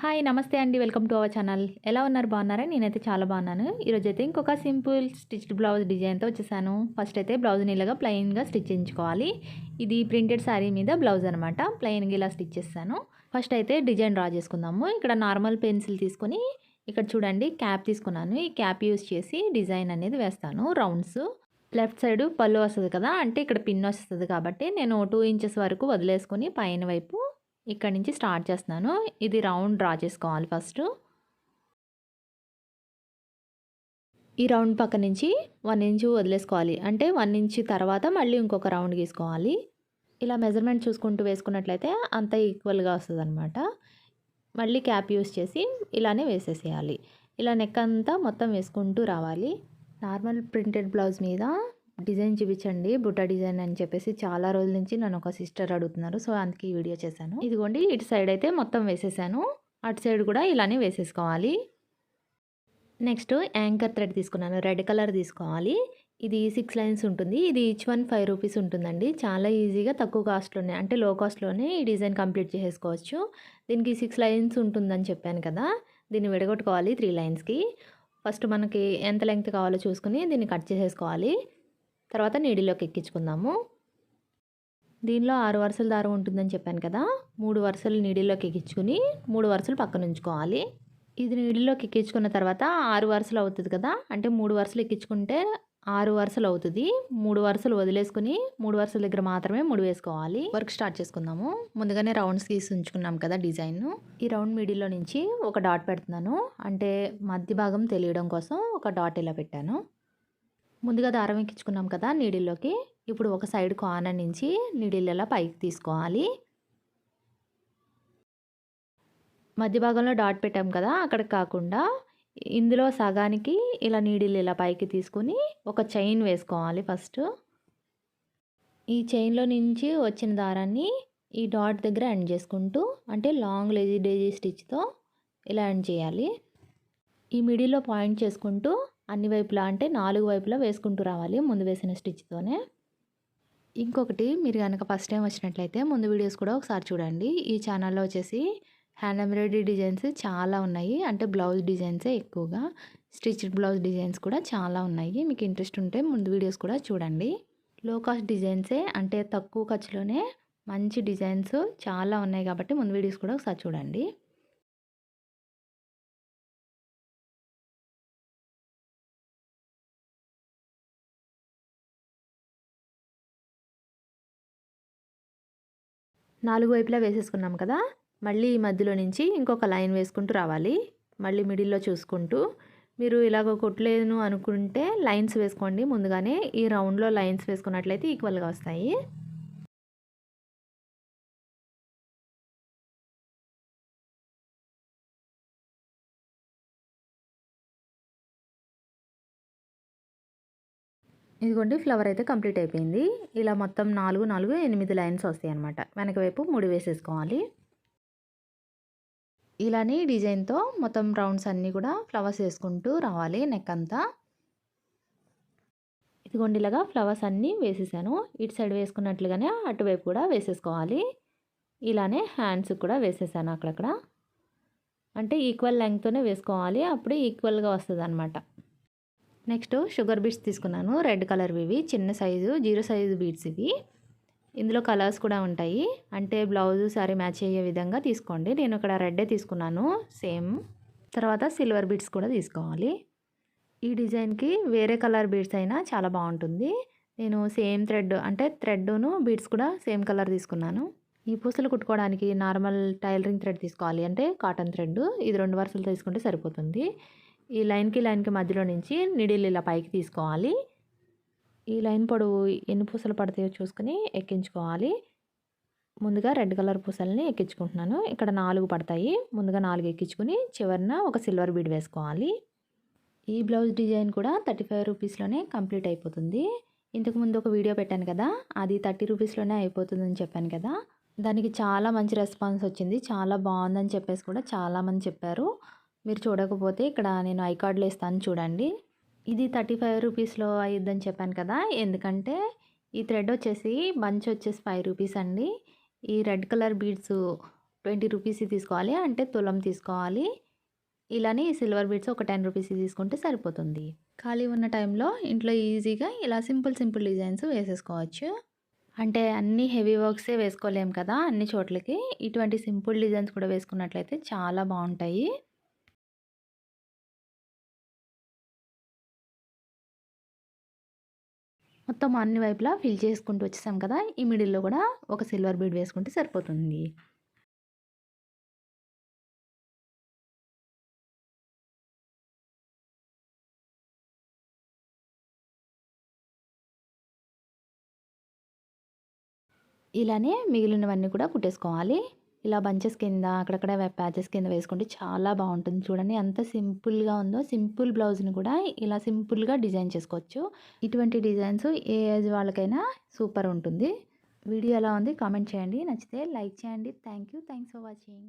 Hi నమస్తే అండి. Welcome to our channel. ఎలా ఉన్నారు? బాగున్నారా? నేనైతే చాలా బాగున్నాను. ఈరోజైతే ఇంకొక సింపుల్ స్టిచ్డ్ బ్లౌజ్ డిజైన్తో వచ్చేసాను. ఫస్ట్ అయితే బ్లౌజ్ని ఇలాగా ప్లెయిన్గా స్టిచ్ చేయించుకోవాలి. ఇది ప్రింటెడ్ శారీ మీద బ్లౌజ్ అనమాట. ప్లెయిన్గా ఇలా స్టిచ్ చేస్తాను. ఫస్ట్ అయితే డిజైన్ డ్రా చేసుకుందాము. ఇక్కడ నార్మల్ పెన్సిల్ తీసుకొని ఇక్కడ చూడండి క్యాప్ తీసుకున్నాను. ఈ క్యాప్ యూస్ చేసి డిజైన్ అనేది వేస్తాను. రౌండ్స్ లెఫ్ట్ సైడ్ పళ్ళు వస్తుంది కదా, అంటే ఇక్కడ పిన్ వస్తుంది కాబట్టి నేను 2 ఇంచెస్ వరకు వదిలేసుకొని పైన వైపు ఇక్కడ నుంచి స్టార్ట్ చేస్తున్నాను. ఇది రౌండ్ డ్రా చేసుకోవాలి. ఫస్ట్ ఈ రౌండ్ పక్క నుంచి 1 ఇంచు వదిలేసుకోవాలి. అంటే 1 ఇంచ్ తర్వాత మళ్ళీ ఇంకొక రౌండ్ గీసుకోవాలి. ఇలా మెజర్మెంట్ చూసుకుంటూ వేసుకున్నట్లయితే అంత ఈక్వల్గా వస్తుంది అనమాట. మళ్ళీ క్యాప్ యూస్ చేసి ఇలానే వేసేసేయాలి. ఇలా నెక్ అంతా మొత్తం వేసుకుంటూ రావాలి. నార్మల్ ప్రింటెడ్ బ్లౌజ్ మీద డిజైన్ చూపించండి, బుట్ట డిజైన్ అని చెప్పేసి చాలా రోజుల నుంచి నన్ను ఒక సిస్టర్ అడుగుతున్నారు. సో అందుకే ఈ వీడియో చేశాను. ఇదిగోండి ఇటు సైడ్ అయితే మొత్తం వేసేసాను. అటు సైడ్ కూడా ఇలానే వేసేసుకోవాలి. నెక్స్ట్ యాంకర్ థ్రెడ్ తీసుకున్నాను. రెడ్ కలర్ తీసుకోవాలి. ఇది 6 లైన్స్ ఉంటుంది. ఇది ఈచ్ వన్ 5 రూపీస్ ఉంటుందండి. చాలా ఈజీగా తక్కువ కాస్ట్లోనే, అంటే లో కాస్ట్లోనే ఈ డిజైన్ కంప్లీట్ చేసేసుకోవచ్చు. దీనికి 6 లైన్స్ ఉంటుందని చెప్పాను కదా, దీన్ని విడగొట్టుకోవాలి 3 లైన్స్కి. ఫస్ట్ మనకి ఎంత లెంగ్త్ కావాలో చూసుకుని దీన్ని కట్ చేసేసుకోవాలి. తర్వాత నీడిలోకి ఎక్కించుకుందాము. దీనిలో 6 వరుసల దారం ఉంటుందని చెప్పాను కదా, 3 వరుసలు నీడిలోకి ఎక్కించుకుని 3 వరుసలు పక్కన ఉంచుకోవాలి. ఇది నీడిలోకి ఎక్కించుకున్న తర్వాత 6 వరుసలు అవుతుంది కదా, అంటే 3 వరుసలు ఎక్కించుకుంటే 6 వరుసలు అవుతుంది. 3 వరుసలు వదిలేసుకుని 3 వరుసల దగ్గర మాత్రమే ముడి వేసుకోవాలి. వర్క్ స్టార్ట్ చేసుకుందాము. ముందుగానే రౌండ్స్ గీసి ఉంచుకున్నాం కదా డిజైన్. ఈ రౌండ్ మిడిల్లో నుంచి ఒక డాట్ పెడుతున్నాను, అంటే మధ్య భాగం తెలియడం కోసం ఒక డాట్ ఇలా పెట్టాను. ముందుగా దారం ఎక్కించుకున్నాం కదా నీడిల్లోకి. ఇప్పుడు ఒక సైడ్ కార్నర్ నుంచి నీడిల్ ఇలా పైకి తీసుకోవాలి. మధ్య భాగంలో డాట్ పెట్టాం కదా, అక్కడ కాకుండా ఇందులో సగానికి ఇలా నీడిల్ ఇలా పైకి తీసుకొని ఒక చైన్ వేసుకోవాలి. ఫస్ట్ ఈ చైన్లో నుంచి వచ్చిన దారాన్ని ఈ డాట్ దగ్గర ఎండ్ చేసుకుంటూ, అంటే లాంగ్ లేజీ డేజీ స్టిచ్తో ఇలా ఎండ్ చేయాలి. ఈ మిడిల్లో పాయింట్ చేసుకుంటూ అన్ని వైపులా, అంటే 4 వైపులా వేసుకుంటూ రావాలి ముందు వేసిన స్టిచ్తోనే. ఇంకొకటి, మీరు కనుక ఫస్ట్ టైం వచ్చినట్లయితే ముందు వీడియోస్ కూడా ఒకసారి చూడండి. ఈ ఛానల్లో వచ్చేసి హ్యాండ్ ఎంబ్రాయిడరీ డిజైన్స్ చాలా ఉన్నాయి, అంటే బ్లౌజ్ డిజైన్సే ఎక్కువగా. స్టిచ్డ్ బ్లౌజ్ డిజైన్స్ కూడా చాలా ఉన్నాయి. మీకు ఇంట్రెస్ట్ ఉంటే ముందు వీడియోస్ కూడా చూడండి. లో కాస్ట్ డిజైన్సే, అంటే తక్కువ ఖర్చులోనే మంచి డిజైన్స్ చాలా ఉన్నాయి కాబట్టి ముందు వీడియోస్ కూడా ఒకసారి చూడండి. నాలుగు వైపులా వేసేసుకున్నాం కదా, మళ్ళీ ఈ మధ్యలో నుంచి ఇంకొక లైన్ వేసుకుంటూ రావాలి. మళ్ళీ మిడిల్లో చూసుకుంటూ, మీరు ఇలాగ కొట్టలేను అనుకుంటే లైన్స్ వేసుకోండి ముందుగానే. ఈ రౌండ్లో లైన్స్ వేసుకున్నట్లయితే ఈక్వల్గా వస్తాయి. ఇదిగోండి ఫ్లవర్ అయితే కంప్లీట్ అయిపోయింది. ఇలా మొత్తం 4, 4, 8 లైన్స్ వస్తాయి అన్నమాట. వెనక వైపు 3 వేసేసుకోవాలి. ఇలానే డిజైన్తో మొత్తం రౌండ్స్ అన్నీ కూడా ఫ్లవర్స్ వేసుకుంటూ రావాలి నెక్ అంతా. ఇదిగోండి ఇలాగా ఫ్లవర్స్ అన్నీ వేసేసాను. ఇటు సైడ్ వేసుకున్నట్లుగానే అటువైపు కూడా వేసేసుకోవాలి. ఇలానే హ్యాండ్స్ కూడా వేసేసాను అక్కడక్కడ, అంటే ఈక్వల్ లెంగ్త్తోనే వేసుకోవాలి, అప్పుడు ఈక్వల్గా వస్తుంది అనమాట. నెక్స్ట్ షుగర్ బీడ్స్ తీసుకున్నాను. రెడ్ కలర్వి ఇవి, చిన్న సైజు 0 సైజు బీడ్స్ ఇవి. ఇందులో కలర్స్ కూడా ఉంటాయి, అంటే బ్లౌజ్ సారీ మ్యాచ్ అయ్యే విధంగా తీసుకోండి. నేను ఇక్కడ రెడ్డే తీసుకున్నాను సేమ్. తర్వాత సిల్వర్ బీడ్స్ కూడా తీసుకోవాలి. ఈ డిజైన్కి వేరే కలర్ బీడ్స్ అయినా చాలా బాగుంటుంది. నేను సేమ్ థ్రెడ్, అంటే థ్రెడ్ను బీడ్స్ కూడా సేమ్ కలర్ తీసుకున్నాను. ఈ పూసలు కుట్టుకోవడానికి నార్మల్ టైలరింగ్ థ్రెడ్ తీసుకోవాలి, అంటే కాటన్ థ్రెడ్. ఇది 2 వరుసలు తీసుకుంటే సరిపోతుంది. ఈ లైన్కి మధ్యలో నుంచి నిడిల్ ఇలా పైకి తీసుకోవాలి. ఈ లైన్ పొడవు ఎన్ని పూసలు పడతాయో చూసుకుని ఎక్కించుకోవాలి. ముందుగా రెడ్ కలర్ పూసల్ని ఎక్కించుకుంటున్నాను. ఇక్కడ 4 పడతాయి. ముందుగా 4 ఎక్కించుకుని చివరిన ఒక సిల్వర్ బీడ్ వేసుకోవాలి. ఈ బ్లౌజ్ డిజైన్ కూడా 35 రూపీస్లోనే కంప్లీట్ అయిపోతుంది. ఇంతకుముందు ఒక వీడియో పెట్టాను కదా, అది 30 రూపీస్లోనే అయిపోతుందని చెప్పాను కదా. దానికి చాలా మంచి రెస్పాన్స్ వచ్చింది. చాలా బాగుందని చెప్పేసి కూడా చాలామంది చెప్పారు. మీరు చూడకపోతే ఇక్కడ నేను ఐ కార్డులో ఇస్తాను చూడండి. ఇది 35 రూపీస్లో అయ్యిద్దని చెప్పాను కదా, ఎందుకంటే ఈ థ్రెడ్ వచ్చేసి బంచ్ వచ్చేసి 5 రూపీస్ అండి. ఈ రెడ్ కలర్ బీడ్స్ 20 రూపీస్ తీసుకోవాలి, అంటే తులం తీసుకోవాలి. ఇలానే సిల్వర్ బీడ్స్ ఒక 10 రూపీస్ తీసుకుంటే సరిపోతుంది. ఖాళీ ఉన్న టైంలో ఇంట్లో ఈజీగా ఇలా సింపుల్ డిజైన్స్ వేసేసుకోవచ్చు. అంటే అన్ని హెవీ వర్క్సే వేసుకోలేం కదా అన్ని చోట్లకి. ఇటువంటి సింపుల్ డిజైన్స్ కూడా వేసుకున్నట్లయితే చాలా బాగుంటాయి. మొత్తం అన్ని వైపులా ఫిల్ చేసుకుంటూ వచ్చేసాం కదా. ఈ మిడిల్‌లో కూడా ఒక సిల్వర్ బీడ్ వేసుకుంటే సరిపోతుంది. ఇలానే మిగిలినవన్నీ కూడా కుట్టేసుకోవాలి. ఇలా బంచెస్ కింద అక్కడక్కడ ప్యాచెస్ కింద వేసుకుంటే చాలా బాగుంటుంది. చూడండి ఎంత సింపుల్‌గా ఉందో. సింపుల్ బ్లౌజ్‌ని కూడా ఇలా సింపుల్‌గా డిజైన్ చేసుకోవచ్చు. ఇటువంటి డిజైన్స్ ఏ ఏజ్ వాళ్ళకైనా సూపర్ ఉంటుంది. వీడియో ఎలా ఉంది కామెంట్ చేయండి. నచ్చితే లైక్ చేయండి. Thanks for watching.